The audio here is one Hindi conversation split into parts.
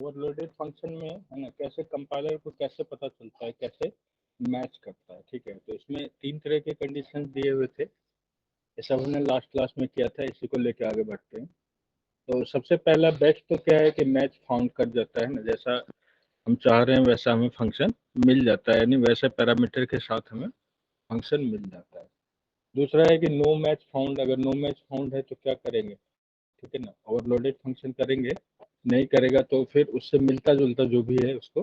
ओवरलोडेड फंक्शन में है ना, कैसे कंपाइलर को कैसे पता चलता है, कैसे मैच करता है। ठीक है, तो इसमें 3 तरह के कंडीशन दिए हुए थे। ये सब हमने लास्ट क्लास में किया था, इसी को लेके आगे बढ़ते हैं। तो सबसे पहला बेस्ट तो क्या है कि मैच फाउंड कर जाता है ना, जैसा हम चाह रहे हैं वैसा हमें फंक्शन मिल जाता है, यानी वैसे पैरामीटर के साथ हमें फंक्शन मिल जाता है। दूसरा है कि नो मैच फाउंड। अगर नो मैच फाउंड है तो क्या करेंगे, ठीक है ना, ओवरलोडेड फंक्शन करेंगे, नहीं करेगा तो फिर उससे मिलता जुलता जो भी है उसको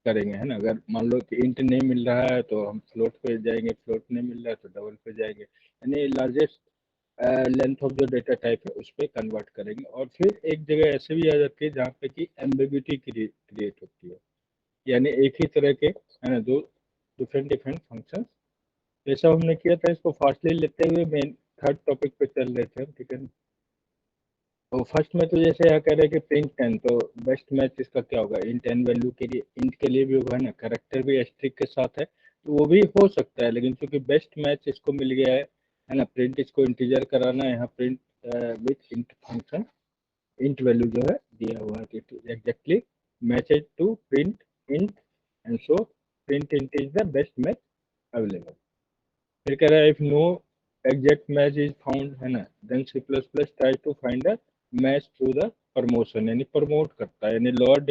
करेंगे, है ना। अगर मान लो कि इंट नहीं मिल रहा है तो हम फ्लोट पे जाएंगे, फ्लोट नहीं मिल रहा है तो डबल पे जाएंगे, यानी लार्जेस्ट लेंथ ऑफ जो डेटा टाइप है उस पर कन्वर्ट करेंगे। और फिर एक जगह ऐसे भी आ जाती है जहाँ पे कि एम्बिग्यूटी क्रिएट होती है, यानी एक ही तरह के, है ना, दो डिफरेंट डिफरेंट फंक्शन। जैसा हमने किया था, इसको फास्टली लेते हुए मेन थर्ड टॉपिक पे चल रहे थे हम, ठीक है। तो फर्स्ट में तो जैसे यहाँ कह रहे हैं कि प्रिंट 10, तो बेस्ट मैच इसका क्या होगा, इंट एन वैल्यू के लिए, इंट के लिए भी होगा ना, करेक्टर भी एस्ट्रिक के साथ है तो वो भी हो सकता है, लेकिन चूंकि बेस्ट मैच इसको मिल गया है ना, प्रिंट इसको इंटीजर कराना है, यहाँ print with int function, int value जो है दिया हुआ है, exactly matches to print int, and so print int is the best match available. फिर कह रहा है if no exact match is found, है ना, then C plus plus try to find the match through the promotion, यानी प्रमोट करता है, यानी लोअर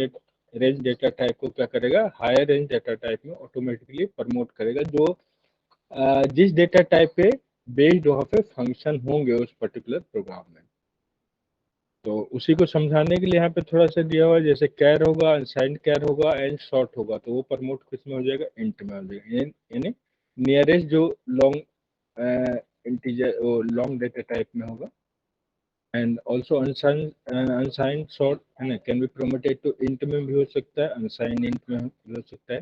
रेंज डेटा टाइप को क्या करेगा, हायर रेंज डेटा टाइप में ऑटोमेटिकली प्रमोट करेगा, जो जिस डेटा टाइप पे बेस्ड वहाँ पे फंक्शन होंगे उस पर्टिकुलर प्रोग्राम में। तो उसी को समझाने के लिए यहाँ पे थोड़ा सा दिया हुआ है, जैसे कैर होगा, अनसाइंड कैर होगा, एंड शॉर्ट होगा, तो वो प्रमोट किस में हो जाएगा, इंट में हो जाएगा, यानी नियरेस्ट जो लॉन्ग इंटीजर वो लॉन्ग डेटा टाइप में होगा। एंड ऑल्सो अनसाइंड शॉर्ट, है ना, can be promoted to int में भी हो सकता है, अनसाइंड इंट में भी हो सकता है,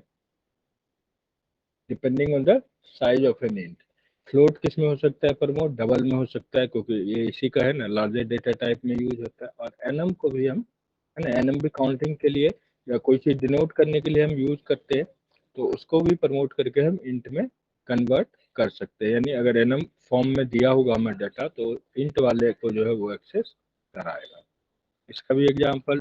depending on the size of an int. Float किस में हो सकता है प्रमोट, डबल में हो सकता है, क्योंकि ये इसी का है ना, लार्जर डेटा टाइप में यूज होता है। और एनम को भी हम, है ना, एनम भी काउंटिंग के लिए या कोई चीज डिनोट करने के लिए हम यूज करते हैं, तो उसको भी प्रमोट करके हम इंट में कन्वर्ट कर सकते हैं, यानी अगर एनम फॉर्म में दिया होगा हमें डाटा तो इंट वाले को जो है वो एक्सेस कराएगा। इसका भी एग्जाम्पल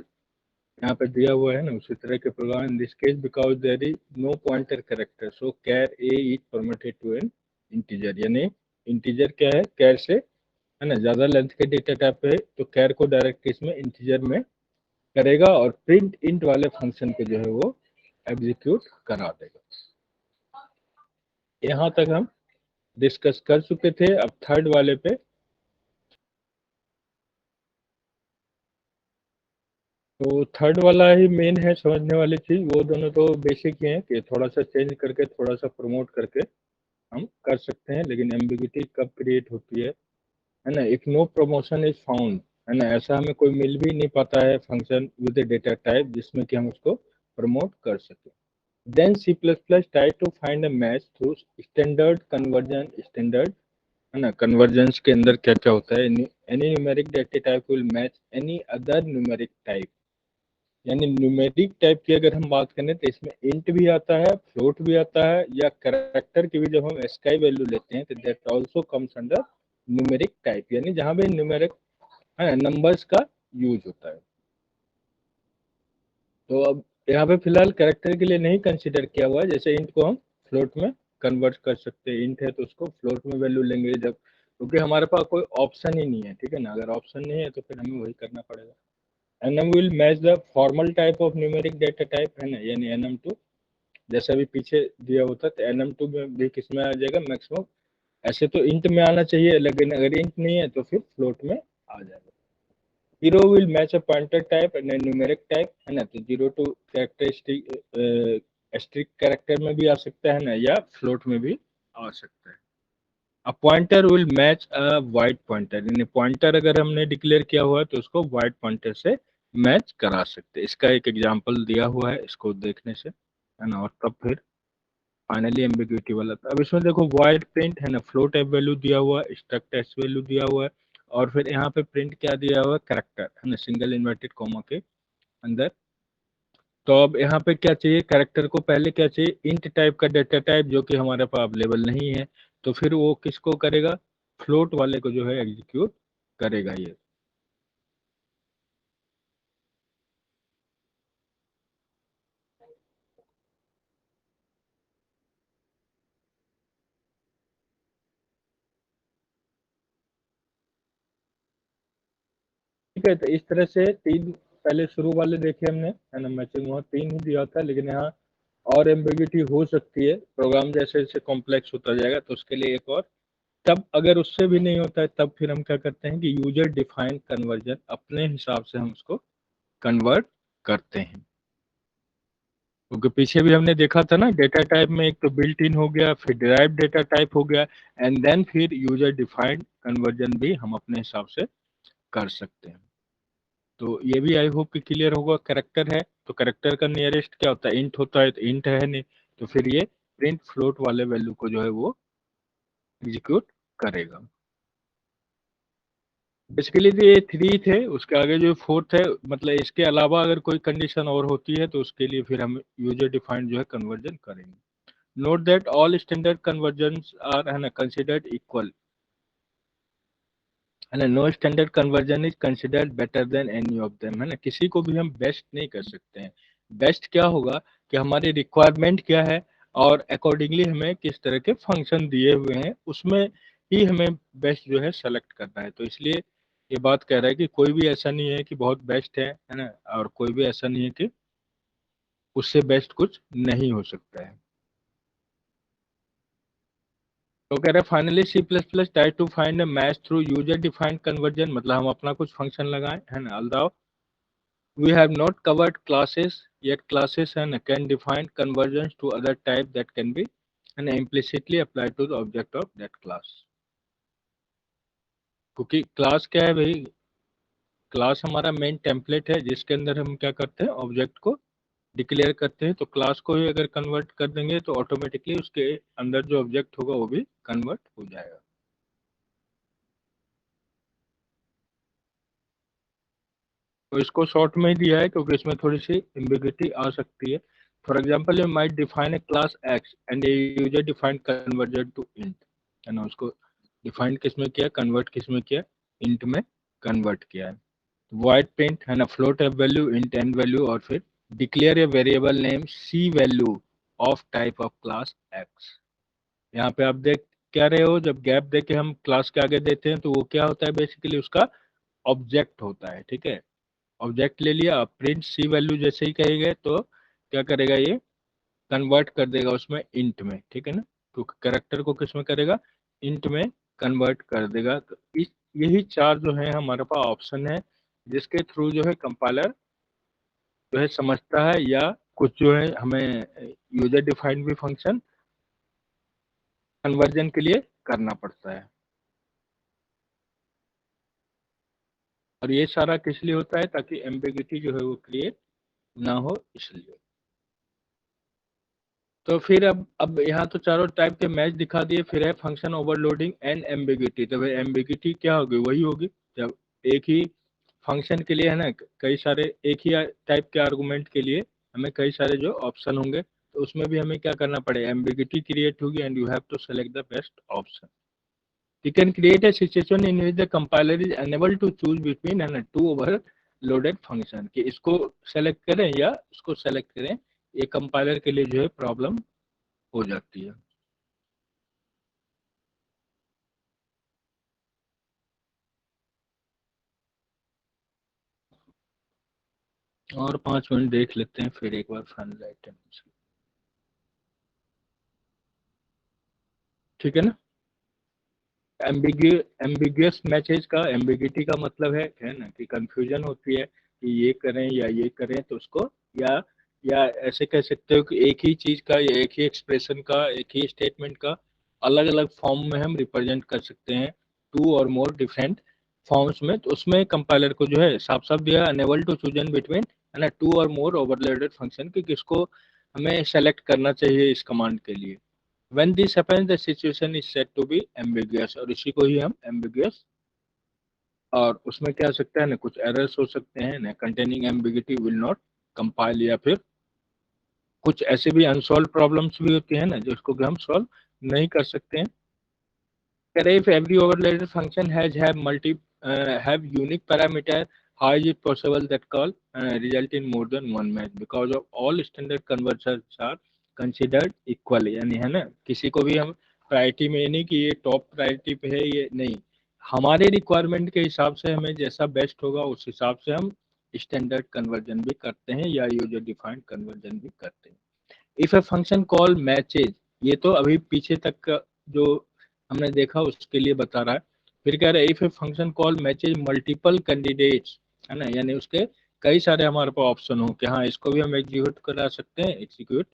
यहाँ पे दिया हुआ है ना, उसी तरह के program. In this case because there is no pointer character so char a is permitted to an integer, यानी इंटीजर क्या है, कैर से, है ना, ज्यादा लेंथ के डेटा टाइप है तो कैर को डायरेक्ट इसमें इंटीजर में करेगा और प्रिंट इंट वाले फंक्शन को जो है वो एग्जीक्यूट करा देगा। यहाँ तक हम डिस्कस कर चुके थे। अब थर्ड वाले पे, तो थर्ड वाला ही मेन है समझने वाली चीज, वो दोनों तो बेसिक ही है कि थोड़ा सा चेंज करके थोड़ा सा प्रमोट करके हम कर सकते हैं, लेकिन एम्बिग्यूटी कब क्रिएट होती है ना, if no promotion is found, है ना, ऐसा हमें कोई मिल भी नहीं पाता है फंक्शन विद डेटा टाइप जिसमें कि हम उसको प्रमोट कर सके। Then C plus plus try to find a match through standard conversion. Standard, है ना, कन्वर्जेंस के अंदर क्या क्या होता है, any numeric data type will match any other numeric type, यानी न्यूमेरिक टाइप की अगर हम बात करें तो इसमें इंट भी आता है, फ्लोट भी आता है, या कैरेक्टर की भी जब हम स्काई वैल्यू लेते हैं तो that also comes under numeric type, यानी जहां भी न्यूमेरिक नंबर्स का यूज होता है। तो अब यहाँ पे फिलहाल कैरेक्टर के लिए नहीं कंसिडर किया हुआ है, जैसे इंट को हम फ्लोट में कन्वर्ट कर सकते हैं, इंट है तो उसको फ्लोट में वैल्यू लेंगे जब, क्योंकि हमारे पास कोई ऑप्शन ही नहीं है, ठीक है ना, अगर ऑप्शन नहीं है तो फिर हमें वही करना पड़ेगा। nm will match the formal type of numeric data type, है ना, यानी nm2 जैसा भी पीछे दिया होता तो nm2 में भी किस में आ जाएगा, मैक्सिमम ऐसे तो इंट में आना चाहिए, लेकिन अगर इंट नहीं है तो फिर फ्लोट में आ जाएगा। Zero will match a pointer type and numeric type, है ना, तो zero to characteristic strict character में भी आ सकता है ना, या फ्लोट में भी आ सकता है। A pointer will match a wide pointer, यानी पॉइंटर अगर हमने डिक्लेयर किया हुआ है तो उसको वाइड पॉइंटर से मैच करा सकते हैं। इसका एक एग्जांपल दिया हुआ है, इसको देखने से, है ना, और तब फिर फाइनली एम्बिग्यूटी वाला था। अब इसमें देखो वाइड प्रिंट, है ना, फ्लोट टाइप वैल्यू दिया हुआ है, स्ट्रक्ट एस वैल्यू दिया हुआ है, और फिर यहाँ पे प्रिंट क्या दिया हुआ है, कैरेक्टर, है ना, सिंगल इन्वर्टेड कॉमा के अंदर। तो अब यहाँ पे क्या चाहिए, कैरेक्टर को पहले क्या चाहिए, इंट टाइप का डेटा टाइप जो कि हमारे पास अवेलेबल नहीं है, तो फिर वो किसको करेगा, फ्लोट वाले को जो है एग्जीक्यूट करेगा ये। ठीक है। तो इस तरह से तीन पहले शुरू वाले देखे हमने, है ना, मैचिंग वहाँ तीन ही दिया था, लेकिन यहाँ और एम्बिग्यूटी हो सकती है। प्रोग्राम जैसे जैसे कॉम्प्लेक्स होता जाएगा तो उसके लिए एक और, तब अगर उससे भी नहीं होता है तब फिर हम क्या करते हैं कि यूजर डिफाइंड कन्वर्जन अपने हिसाब से हम उसको कन्वर्ट करते हैं। क्योंकि पीछे भी हमने देखा था ना, डेटा टाइप में एक तो बिल्ट इन हो गया, फिर डिराइव डेटा टाइप हो गया, एंड देन फिर यूजर डिफाइंड कन्वर्जन भी हम अपने हिसाब से कर सकते हैं। तो ये भी आई होप कि क्लियर होगा। करेक्टर है तो करेक्टर का नियरेस्ट क्या होता है, इंट होता है, तो इंट है नहीं, तो फिर ये प्रिंट फ्लोट वाले वैल्यू को जो है वो एग्जीक्यूट करेगा। बेसिकली तो ये थ्री थे, उसके आगे जो फोर्थ है, मतलब इसके अलावा अगर कोई कंडीशन और होती है तो उसके लिए फिर हम यूजर डिफाइंड जो है कन्वर्जन करेंगे। Note that all standard conversions are, है ना, कंसिडर्ड इक्वल, है ना। No standard conversion is considered better than any of them, है ना। किसी को भी हम बेस्ट नहीं कर सकते हैं। बेस्ट क्या होगा कि हमारी रिक्वायरमेंट क्या है और अकॉर्डिंगली हमें किस तरह के फंक्शन दिए हुए हैं, उसमें ही हमें बेस्ट जो है सेलेक्ट करना है। तो इसलिए ये बात कह रहा है कि कोई भी ऐसा नहीं है कि बहुत बेस्ट है ना, और कोई भी ऐसा नहीं है कि उससे बेस्ट कुछ नहीं हो सकता है। तो कह रहे हैं finally C plus plus try to find a match through user defined conversion, मतलब हम अपना कुछ फंक्शन लगाएं, है ना। although we have not covered classes yet, classes and can define conversions to other type that can be and implicitly applied to the object of that class। क्योंकि क्लास क्या है भाई, क्लास हमारा मेन टेम्पलेट है जिसके अंदर हम क्या करते हैं, ऑब्जेक्ट को डिक्लेयर करते हैं। तो क्लास को ही अगर कन्वर्ट कर देंगे तो ऑटोमेटिकली उसके अंदर जो ऑब्जेक्ट होगा वो भी कन्वर्ट हो जाएगा। तो इसको शॉर्ट में ही दिया है क्योंकि इसमें थोड़ी सी एम्बिग्युइटी आ सकती है। For example you might define a class X and a user define conversion to int, है ना। उसको डिफाइन किस में किया, कन्वर्ट किस में किया, इंट में कन्वर्ट किया है। वॉइड प्रिंट, है ना, float a value int and value, और फिर declare a variable name C value of type of class X. यहाँ पे आप देख क्या रहे हो, जब गैप देके हम क्लास के आगे देते हैं तो वो क्या होता है, बेसिकली उसका ऑब्जेक्ट होता है। ठीक है, ऑब्जेक्ट ले लिया, प्रिंट सी वैल्यू जैसे ही कहेंगे तो क्या करेगा, ये कन्वर्ट कर देगा उसमें इंट में। ठीक है ना, तो कैरेक्टर को किस में करेगा, इंट में कन्वर्ट कर देगा। तो इस यही चार जो है हमारे पास ऑप्शन है जिसके थ्रू जो है कंपाइलर जो है समझता है, या कुछ जो है हमें यूजर डिफाइंड भी फंक्शन कन्वर्जन के लिए करना पड़ता है। और ये सारा किस लिए होता है, ताकि एम्बिग्यूटी जो है वो क्रिएट ना हो, इसलिए। तो फिर अब यहाँ तो चारों टाइप के मैच दिखा दिए, फिर है फंक्शन ओवरलोडिंग एंड एम्बिग्यूटी। तो भाई एम्बिग्यूटी क्या होगी, वही होगी जब एक ही फंक्शन के लिए, है ना, कई सारे एक ही टाइप के आर्गुमेंट के लिए हमें कई सारे जो ऑप्शन होंगे, तो उसमें भी हमें क्या करना पड़ेगा, एम्बिग्यूटी क्रिएट होगी and you have to select the best option. You can create a situation in which the compiler is unable to choose between and two overloaded function, कि इसको सेलेक्ट करें या इसको सेलेक्ट करें, ये कंपाइलर के लिए जो है प्रॉब्लम हो जाती है। और 5 मिनट देख लेते हैं फिर एक बार फाइनलाइट। ठीक है ना। एम्बिगियस मैचेज का, एम्बिगिटी का मतलब है ना, कि कंफ्यूजन होती है कि ये करें या ये करें, तो उसको या ऐसे कह सकते हो कि एक ही चीज का या एक ही एक्सप्रेशन का, एक ही स्टेटमेंट का अलग अलग फॉर्म में हम रिप्रेजेंट कर सकते हैं, टू और मोर डिफरेंट फॉर्म्स में। तो उसमें कंपाइलर को जो है साफ साफ दिया, अनेबल टू चूजन बिटवीन, है ना, टू और मोर ओवरलोडेड फंक्शन, कि किसको हमें सेलेक्ट करना चाहिए इस कमांड के लिए। When this happens, the situation is said to be ambiguous, और इसी को ही हम ambiguous, और उसमें क्या हो सकता है ना, कुछ एरर्स हो सकते हैं ना, containing ambiguity will not compile, या फिर कुछ ऐसे भी अनसॉल्व प्रॉब्लम्स भी होती है ना जिसको कि हम सॉल्व नहीं कर सकते हैं। If every overloaded function has have unique parameter, how is it possible that call result in more than one match? Because of all standard conversions are considered equally, यानी है ना, किसी को भी हम प्रायोरिटी में नहीं कि ये टॉप प्रायोरिटी पे है, ये नहीं, हमारे रिक्वायरमेंट के हिसाब से हमें जैसा बेस्ट होगा उस हिसाब से हम स्टैंडर्ड कन्वर्जन भी करते हैं या यूजर डिफाइंड कन्वर्जन भी करते हैं। If a function call matches, ये तो अभी पीछे तक का जो हमने देखा उसके लिए बता रहा है। फिर कह रहा है if a function call matches multiple candidates, है ना, यानी उसके कई सारे हमारे पास ऑप्शन हो कि हाँ इसको भी हम एग्जीक्यूट करा सकते हैं, एग्जीक्यूट,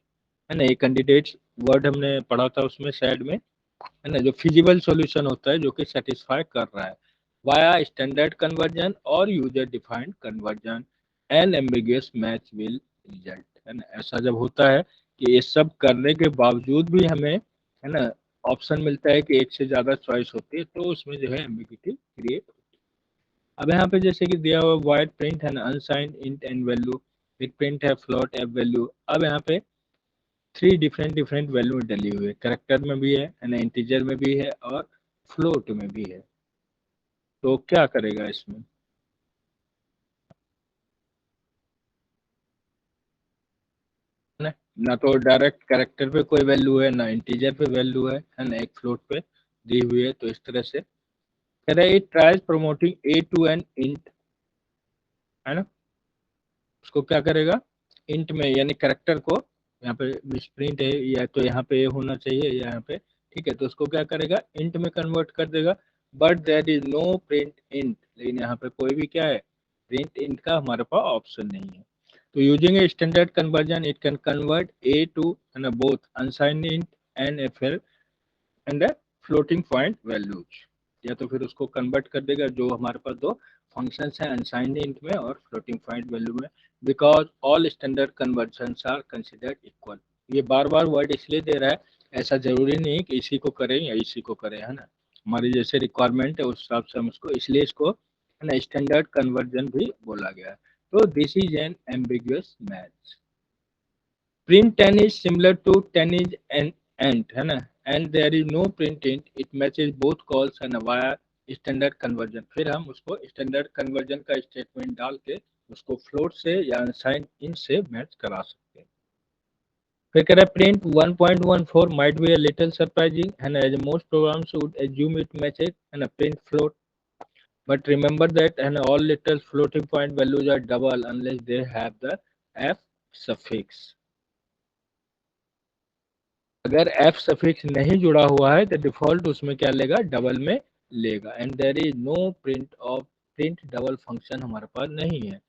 है ना। ये कैंडिडेट्स वर्ड हमने पढ़ा था उसमें साइड में, है ना, जो फिजिबल सॉल्यूशन होता है जो कि सेटिस्फाई कर रहा है वाया स्टैंडर्ड कन्वर्जन और user defined conversion, an ambiguous match will result, है ना। ऐसा जब होता है कि ये सब करने के बावजूद भी हमें, है ना, ऑप्शन मिलता है कि एक से ज्यादा चॉइस होती है, तो उसमें जो है एम्बिग्यूटी क्रिएट होती है। अब यहाँ पे जैसे कि दिया हुआ वाइड प्रिंट है ना, अनसाइंड इंट एंड वैल्यू, फिर प्रिंट है फ्लोट एफ वैल्यू। अब यहाँ पे थ्री डिफरेंट डिफरेंट वैल्यू डली हुई है, करेक्टर में भी है ना, इंटीजर में भी है और फ्लोट में भी है। तो क्या करेगा इसमें, है ना। ना तो डायरेक्ट करेक्टर पे कोई वैल्यू है, ना इंटीजर पे वैल्यू है ना, एक फ्लोट पे दी हुई है। तो इस तरह से कह रहा है it tries promoting a to an int, है ना। उसको क्या करेगा, इंट में यानी करेक्टर को, यहाँ पे मिसप्रिंट है या तो यहाँ पे होना चाहिए या यहाँ पे, ठीक है, तो उसको क्या करेगा इंट में कन्वर्ट कर देगा। But there is no print int, लेकिन यहाँ पे कोई भी क्या है, प्रिंट इंट का हमारे पास ऑप्शन नहीं है। तो using a standard conversion it can convert a to, है ना, both unsigned int and F and floating point values, या तो फिर उसको कन्वर्ट कर देगा जो हमारे पास दो फंक्शंस हैं अनसाइंड इंट में और फ्लोटिंग पॉइंट वैल्यू में, because all standard conversions are considered equal. ये बार बार वर्ड इसलिए दे रहा है, ऐसा जरूरी नहीं कि इसी को करें या इसी को करें, है ना। हमारी जैसे रिक्वायरमेंट है उस हिसाब से हम उसको, इसलिए इसको, है ना, स्टैंडर्ड कन्वर्जन भी बोला गया है। तो this is an ambiguous match. print 10 is similar to 10 is an ant, है ना, and there is no print int, it matches both calls and via standard conversion। फिर हम उसको स्टैंडर्ड कन्वर्जन का स्टेटमेंट डाल के उसको फ्लोट से या अनसाइंड इन से मैच करा सकते हैं। फिर कह रहा है print 1.14 might be a little surprising, है ना, as most programs would assume it matches, है ना, print float, but remember that, है ना, all little floating point values are double unless they have the f suffix। अगर एफ सफिक्स नहीं जुड़ा हुआ है तो डिफॉल्ट उसमें क्या लेगा, डबल में लेगा। And there is no print of, print double function हमारे पास नहीं है।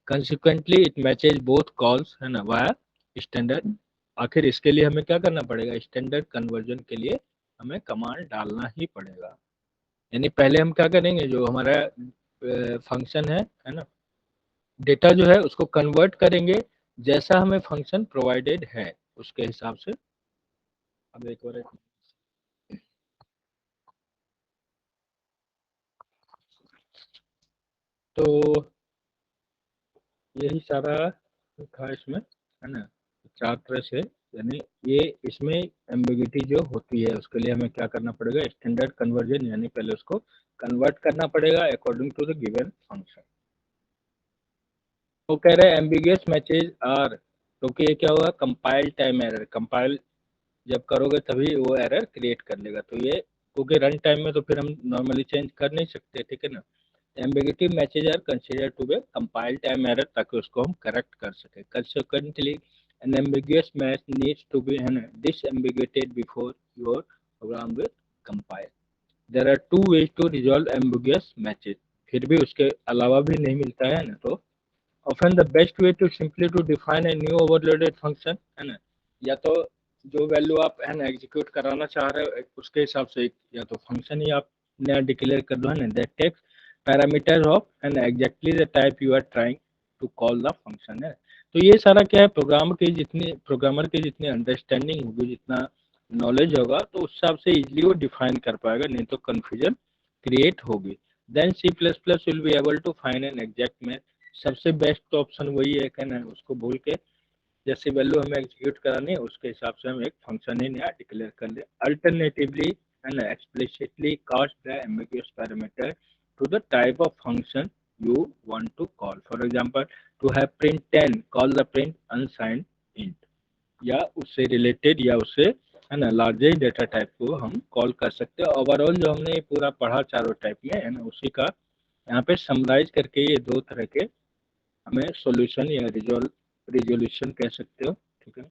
Consequently it matches both calls, है ना, वाया स्टैंडर्ड। आखिर इसके लिए हमें क्या करना पड़ेगा, स्टैंडर्ड कन्वर्जन के लिए हमें कमांड डालना ही पड़ेगा। यानी पहले हम क्या करेंगे, जो हमारा फंक्शन है ना, डेटा जो है उसको कन्वर्ट करेंगे जैसा हमें फंक्शन प्रोवाइडेड है उसके हिसाब से। अब एक बार तो यही सारा था इसमें, है ना, चार तरह से। यानी ये इसमें एम्बिग्यूटी जो होती है उसके लिए हमें क्या करना पड़ेगा, स्टैंडर्ड कन्वर्जन, यानी पहले उसको कन्वर्ट करना पड़ेगा according to the given function. वो कह रहे हैं एम्बिगियस मैचेज आर, क्योंकि ये क्या होगा, कंपाइल टाइम एरर, कंपाइल जब करोगे तभी वो एरर क्रिएट कर लेगा। तो ये क्योंकि रन टाइम में तो फिर हम नॉर्मली चेंज कर नहीं सकते, ठीक है ना। Ambiguity matches are consider to be compile time error, ताकि उसको हम करेक्ट कर सके। Consequently an ambiguous match needs to be disambiguated before your program will compile। there are two ways to resolve ambiguous matches। फिर भी उसके अलावा भी नहीं मिलता है ना, तो often the best way to simply to define a new overloaded function, है ना, या तो जो वैल्यू आप, है ना, एग्जीक्यूट कराना चाह रहे हो उसके हिसाब से या तो फंक्शन ही आप नया डिक्लेयर कर दो, है ना, दैट टेक्स पैरामीटर ऑफ, है ना, exactly the type you are trying to call the function, है। तो ये सारा क्या है, प्रोग्रामर की जितनी अंडरस्टैंडिंग होगी, जितना नॉलेज होगा, तो उस हिसाब से इजिली वो डिफाइन कर पाएगा, नहीं तो कन्फ्यूजन क्रिएट होगी। Then C plus plus will be able to find an exact match. सबसे बेस्ट ऑप्शन वही है, कहना है उसको बोल के जैसे वैल्यू हमें एग्जीक्यूट करानी है उसके हिसाब से हम एक फंक्शन ही नया डिक्लेयर कर ले। अल्टरनेटिवली, है ना, explicitly cast the ambiguous parameter to the type of function you want to call। For example, to have print 10 call the print unsigned int, या उससे रिलेटेड या उससे, है ना, लार्जेस्ट डेटा टाइप को हम कॉल कर सकते हैं। ओवरऑल जो हमने ये पूरा पढ़ा चारों टाइप में, है ना, उसी का यहाँ पे समराइज करके ये दो तरह के हमें सॉल्यूशन या रिजोल्यूशन कह सकते हो, ठीक है।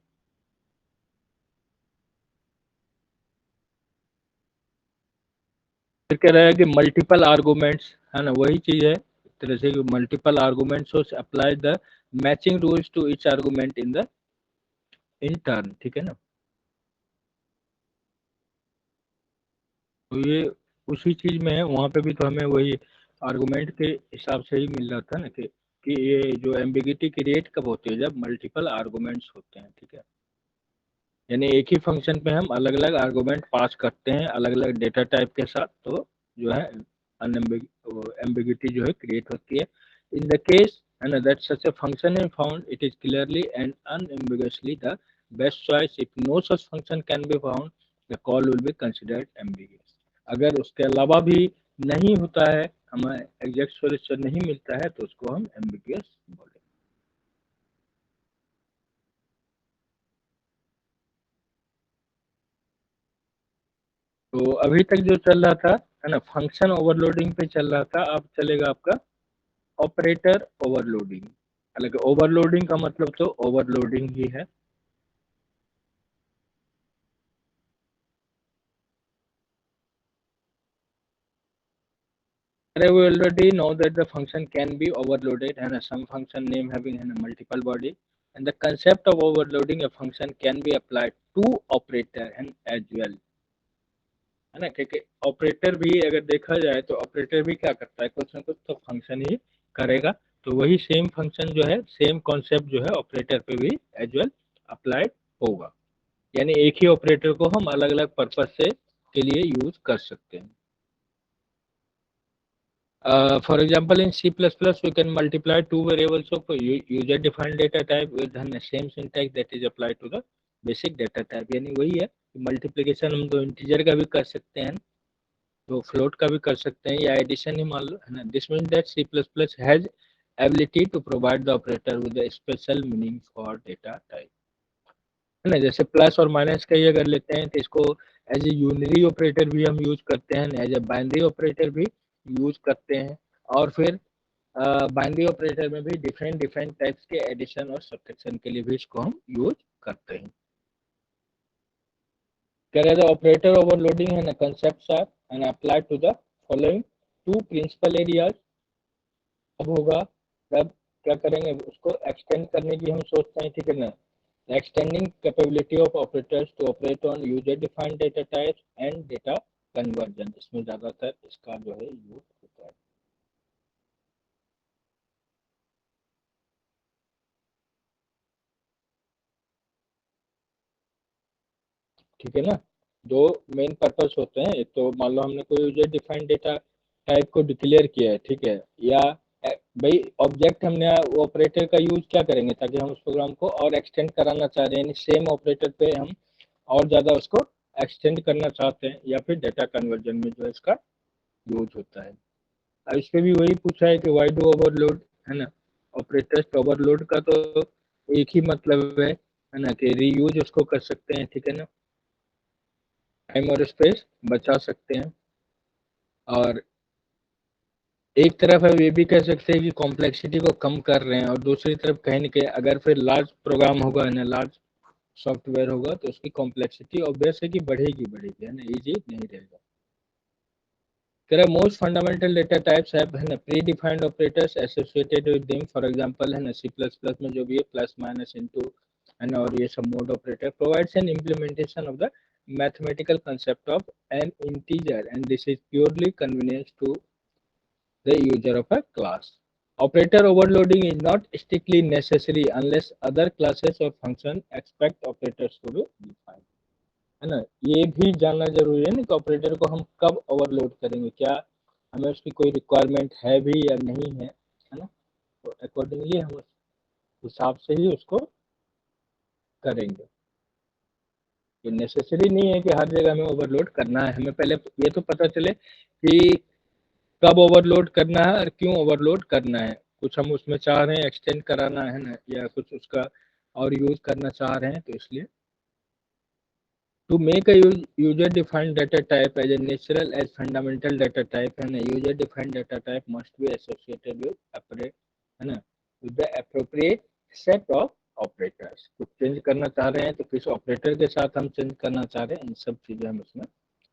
फिर कह रहा है कि मल्टीपल आर्गूमेंट्स, है ना, वही चीज है एक तरह से कि multiple arguments apply the matching rules to each argument in the in turn, ठीक है ना। तो ये उसी चीज में है, वहां पे भी तो हमें वही आर्गूमेंट के हिसाब से ही मिल रहा था ना कि ये जो एम्बिगिटी क्रिएट कब होती है, जब मल्टीपल आर्गूमेंट्स होते हैं, ठीक है। यानी एक ही फंक्शन पे हम अलग अलग आर्गूमेंट पास करते हैं अलग अलग डेटा टाइप के साथ, तो जो है एम्बिगिटी जो है क्रिएट होती है। In the case and that such a function is found, it is clearly and unambiguously the best choice. If no such function can be found, the call will be considered ambiguous. अगर उसके अलावा भी नहीं होता है, हमें एग्जैक्ट सॉल्यूशन नहीं मिलता है, तो उसको हम एम्बिगियस बोलेंगे। तो अभी तक जो चल रहा था, है ना, फंक्शन ओवरलोडिंग पे चल रहा था, अब चलेगा आपका ऑपरेटर ओवरलोडिंग। हालांकि ओवरलोडिंग का मतलब तो ओवरलोडिंग ही है। We already know that the function can be overloaded and some function name having a multiple body, and the concept of overloading a function can be applied to operator and as well, है ना, क्योंकि ऑपरेटर भी अगर देखा जाए तो ऑपरेटर भी क्या करता है, कुछ ना कुछ तो फंक्शन ही करेगा। तो वही सेम फंक्शन जो है, सेम कॉन्सेप्ट जो है ऑपरेटर पे भी एज वेल अप्लाइड होगा। यानी एक ही ऑपरेटर को हम अलग अलग पर्पज से के लिए यूज कर सकते हैं। For example, in C++, we can multiply two variables of user-defined data type with the same syntax that is applied to the basic data type। यानी वही है कि मल्टीप्लिकेशन हम तो इंटीजर का भी कर सकते हैं, तो फ्लोट का भी कर सकते हैं, या एडिशन ही मान लो, है ना। This mean that C++ has ability to provide the operator with a special meaning for data type, है ना। जैसे प्लस और माइनस का ही अगर लेते हैं तो इसको एज ए यूनरी ऑपरेटर भी हम यूज करते हैं, एज ए बाइनरी ऑपरेटर भी यूज करते हैं। और फिर बाइनरी ऑपरेटर में भी डिफरेंट डिफरेंट टाइप्स के एडिशन और सब्ट्रैक्शन के लिए भी इसको हम यूज करते हैं। कह रहे थे ऑपरेटर ओवरलोडिंग है ना, concepts are and apply to the following two principal areas. अब होगा तब क्या करेंगे, उसको एक्सटेंड करने की हम सोचते हैं, ठीक है ना। Extending capability of operators to operate on user-defined data types and data conversion, इसमें ज़्यादातर इसका जो है यूज होता है, ठीक है ना। दो मेन पर्पस होते हैं, एक तो मान लो हमने कोई यूजर डिफाइंड डेटा टाइप को डिक्लेयर किया है, ठीक है, या भाई ऑब्जेक्ट हमने वो ऑपरेटर का यूज क्या करेंगे ताकि हम उस प्रोग्राम को और एक्सटेंड कराना चाह रहे हैं, यानी सेम ऑपरेटर पे हम और ज़्यादा उसको एक्सटेंड करना चाहते हैं, या फिर डेटा कन्वर्जन में जो है इसका यूज होता है। अब इस पे भी वही पूछा है कि वाई डू ओवरलोड, है ना। ऑपरेटर्स ओवरलोड का तो एक ही मतलब है ना, कि रीयूज उसको कर सकते हैं, ठीक है ना, टाइम और स्पेस बचा सकते हैं। और एक तरफ है ये भी कह सकते हैं कि कॉम्प्लेक्सिटी को कम कर रहे हैं, और दूसरी तरफ कहीं ना कहीं अगर फिर लार्ज प्रोग्राम होगा ना, लार्ज सॉफ्टवेयर होगा, तो उसकी कॉम्प्लेक्सिटी ऑब्वियस है कि बढ़ेगी बढ़ेगी, है ना, ईजी नहीं रहेगा। There are most fundamental data types have है ना predefined operators associated with them. For example है ना C++ में जो भी है प्लस माइनस इंटू, है ना, और ये सब mode operator provides an implementation of the mathematical concept of an integer, and this is purely convenience to the user of a class. Operator overloading is not strictly necessary unless other classes or function expect operators to be defined, है ना। ये भी जानना जरूरी है ना कि ऑपरेटर को हम कब ओवरलोड करेंगे, क्या हमें उसकी कोई रिक्वायरमेंट है भी या नहीं है ना। तो अकॉर्डिंगली हम उस हिसाब से ही उसको करेंगे। ये नेसेसरी नहीं है कि हर जगह हमें ओवरलोड करना है, हमें पहले ये तो पता चले कि कब ओवरलोड करना है और क्यों ओवरलोड करना है। कुछ हम उसमें चाह रहे हैं एक्सटेंड कराना है ना, या कुछ उसका और यूज करना चाह रहे हैं, तो इसलिए to make a user defined data type as a natural as fundamental data type, and a user defined data type must be associated with है ना, with the appropriate set of operators. कुछ चेंज करना चाह रहे हैं तो किस ऑपरेटर के साथ हम चेंज करना चाह रहे हैं, इन सब चीजें हम इसमें